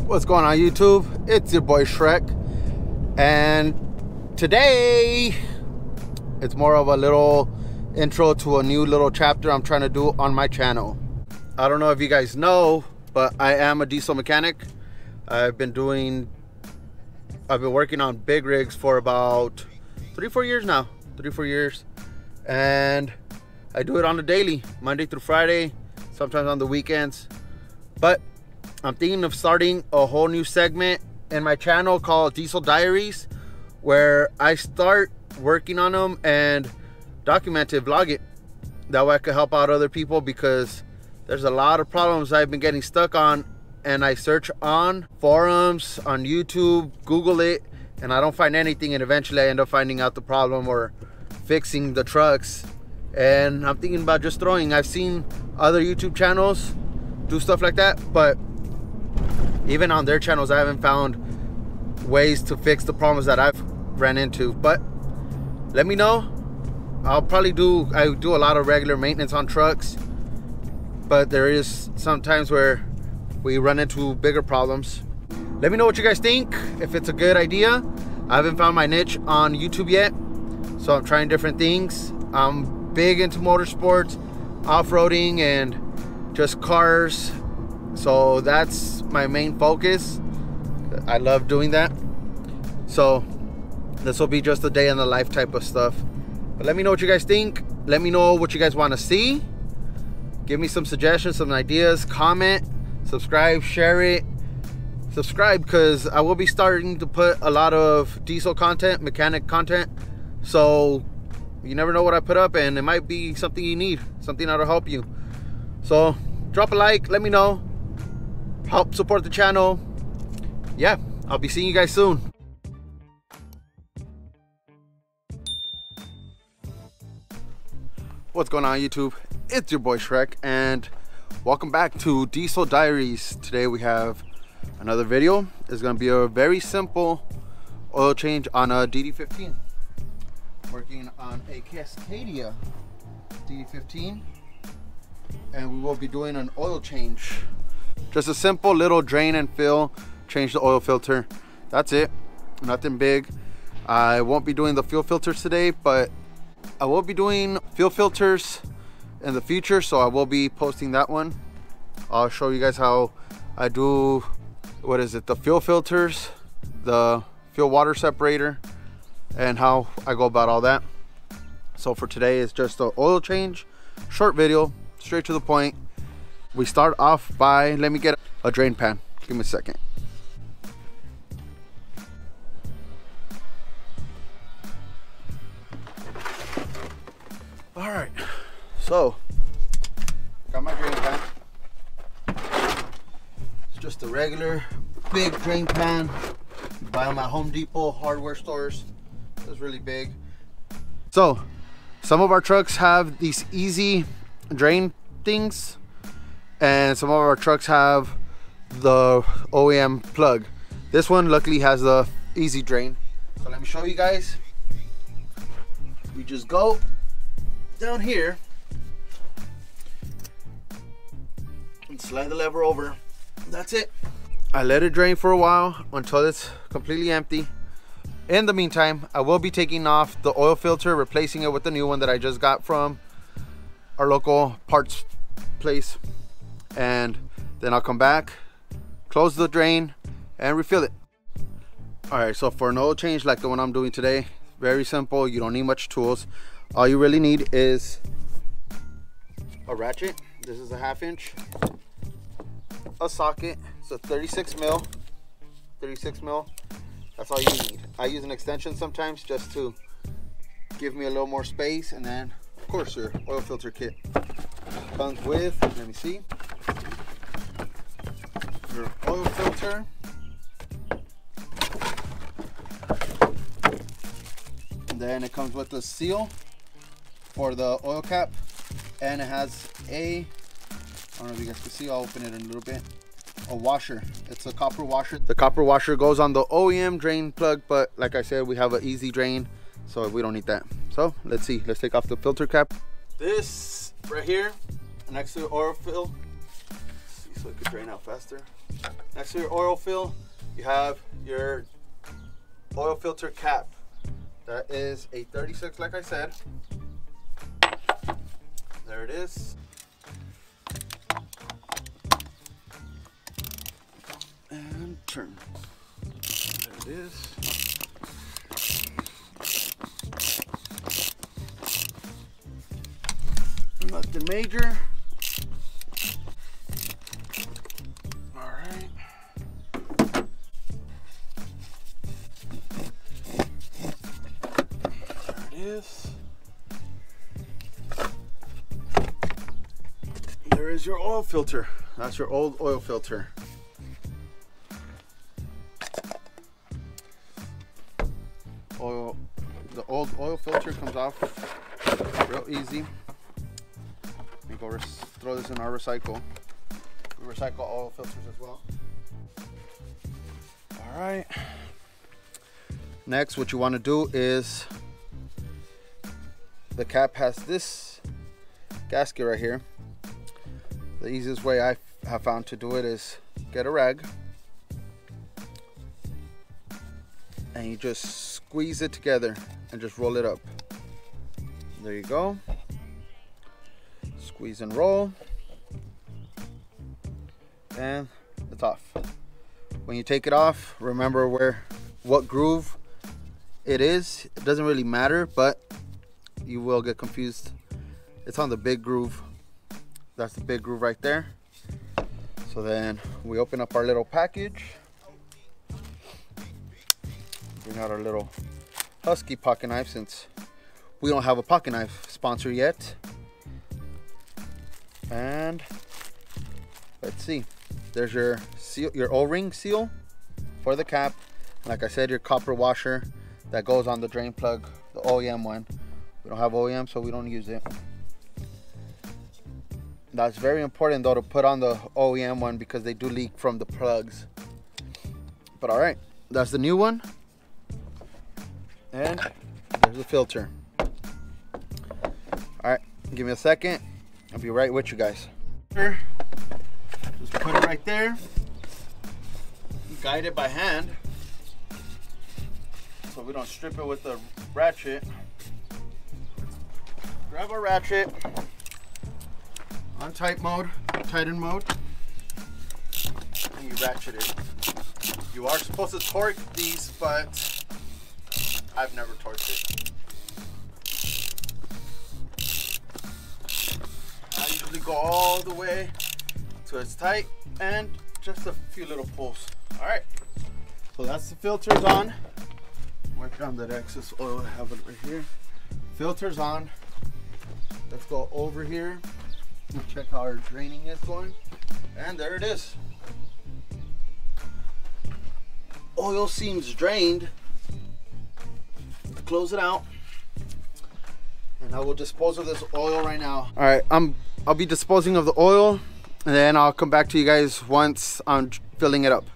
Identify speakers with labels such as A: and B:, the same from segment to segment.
A: What's going on YouTube? It's your boy Shrek, and today it's more of a little intro to a new little chapter I'm trying to do on my channel. I don't know if you guys know, but I am a diesel mechanic. I've been working on big rigs for about 3-4 years now. 3-4 years, and I do it on a daily, Monday through Friday, sometimes on the weekends. But I'm thinking of starting a whole new segment in my channel called Diesel Diaries, where I start working on them and document it, vlog it. That way I could help out other people, because there's a lot of problems I've been getting stuck on, and I search on forums, on YouTube, Google it, and I don't find anything, and eventually I end up finding out the problem or fixing the trucks. And I'm thinking about just throwing. I've seen other YouTube channels do stuff like that, but even on their channels I haven't found ways to fix the problems that I've ran into. But let me know. I do a lot of regular maintenance on trucks, but there is sometimes where we run into bigger problems. Let me know what you guys think, if it's a good idea. I haven't found my niche on YouTube yet, so I'm trying different things. I'm big into motorsports, off-roading, and just cars, so that's my main focus. I love doing that, so this will be just a day in the life type of stuff. But let me know what you guys think. Let me know what you guys want to see. Give me some suggestions, some ideas. Comment, subscribe, share it. Subscribe, because I will be starting to put a lot of diesel content, mechanic content, so you never know what I put up, and it might be something you need, something that'll help you. So drop a like, let me know, help support the channel. Yeah, I'll be seeing you guys soon. What's going on YouTube? It's your boy Shrek, and welcome back to Diesel Diaries. Today we have another video. It's going to be a very simple oil change on a dd15. Working on a Cascadia dd15, and we will be doing an oil change. Just a simple little drain and fill, change the oil filter. That's it, nothing big. I won't be doing the fuel filters today, but I will be doing fuel filters in the future, so I will be posting that one. I'll show you guys how I do, the fuel filters, the fuel water separator, and how I go about all that. So for today, it's just an oil change, short video, straight to the point. We start off by, let me get a drain pan. Give me a second. All right, so got my drain pan. It's just a regular big drain pan you buy them at Home Depot, hardware stores. It's really big. So some of our trucks have these easy drain things, and some of our trucks have the OEM plug. This one luckily has the easy drain. So let me show you guys. We just go down here and slide the lever over. That's it. I let it drain for a while until it's completely empty. In the meantime, I will be taking off the oil filter, replacing it with the new one that I just got from our local parts place, and then I'll come back, close the drain, and refill it. All right, so for an oil change like the one I'm doing today, very simple. You don't need much tools. All you really need is a ratchet. This is a 1/2 inch, a socket, so 36 mil. That's all you need. I use an extension sometimes just to give me a little more space. And then of course your oil filter kit comes with, let me see, your oil filter, and then it comes with the seal for the oil cap, and it has a, I don't know if you guys can see, I'll open it in a little bit, a washer. It's a copper washer. The copper washer goes on the OEM drain plug, but like I said, we have an easy drain, so we don't need that. So let's see, let's take off the filter cap. This right here next to the oil fill, so so it could drain out faster. Next to your oil fill, you have your oil filter cap. That is a 36, like I said. There it is. And turn. There it is. Nothing major. All right. There it is. There is your oil filter. That's your old oil filter. The old oil filter comes off real easy. Let me go throw this in our recycle. We recycle oil filters as well. All right. Next, what you want to do is, the cap has this gasket right here. The easiest way I have found to do it is get a rag and you just squeeze it together and just roll it up. There you go. Squeeze and roll, and it's off. When you take it off, remember what groove it is. It doesn't really matter, but you will get confused. It's on the big groove. That's the big groove right there. So then we open up our little package, bring out our little Husky pocket knife, since we don't have a pocket knife sponsor yet. And let's see, there's your seal, your O-ring seal for the cap. Like I said, your copper washer that goes on the drain plug, the OEM one. We don't have OEM, so we don't use it. That's very important though, to put on the OEM one, because they do leak from the plugs. But all right, that's the new one. And there's the filter. All right, give me a second. I'll be right with you guys. Just put it right there. Guide it by hand, so we don't strip it with the ratchet. Grab a ratchet on tighten mode, and you ratchet it. You are supposed to torque these, but I've never torqued it. I usually go all the way till it's tight, and just a few little pulls. All right, so that's the filters on. Work on that excess oil. I have it right here. Filters on. Let's go over here and check how our draining is going. And there it is. Oil seems drained. Close it out, and I will dispose of this oil right now. All right, I'll be disposing of the oil, and then I'll come back to you guys once I'm filling it up.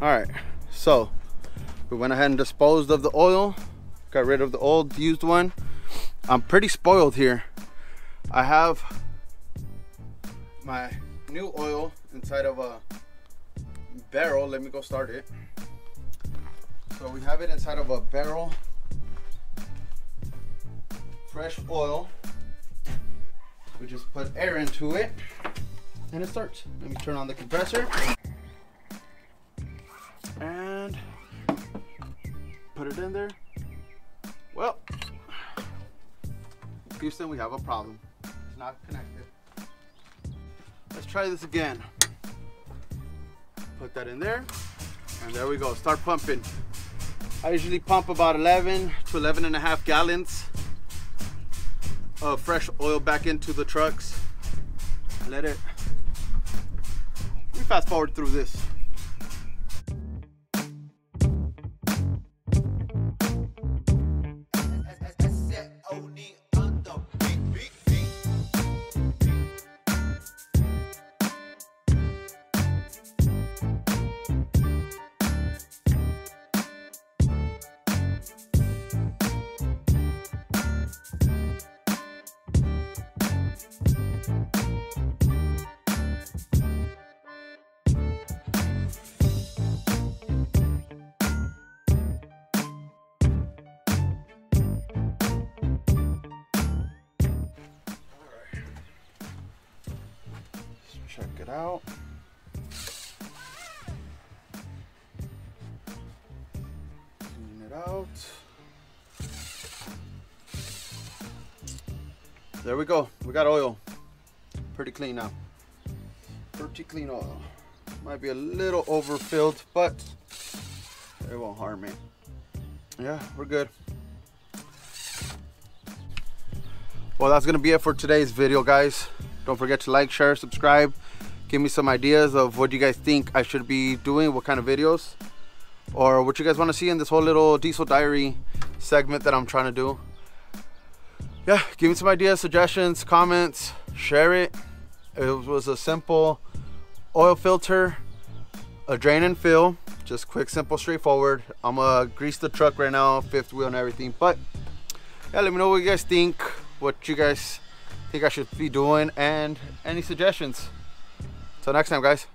A: All right, so we went ahead and disposed of the oil, got rid of the old used one. I'm pretty spoiled here. I have my new oil inside of a barrel. Let me go start it. So we have it inside of a barrel, fresh oil. We just put air into it and it starts. Let me turn on the compressor and put it in there. Well, Houston, we have a problem. It's not connected. Let's try this again. Put that in there, and there we go. Start pumping. I usually pump about 11 to 11.5 gallons of fresh oil back into the trucks. Let me fast forward through this. EseOni. it out. Clean it out. There we go. We got oil. Pretty clean now. Pretty clean oil. Might be a little overfilled, but it won't harm me. Yeah, we're good. Well, that's gonna be it for today's video, guys. Don't forget to like, share, subscribe. Give me some ideas of what you guys think I should be doing, what kind of videos, or what you guys want to see in this whole little diesel diary segment that I'm trying to do. Yeah, give me some ideas, suggestions, comments, share it. It was a simple oil filter, a drain and fill, just quick, simple, straightforward. I'm gonna grease the truck right now, fifth wheel and everything. But yeah, let me know what you guys think, what you guys think I should be doing, and any suggestions. Till next time, guys.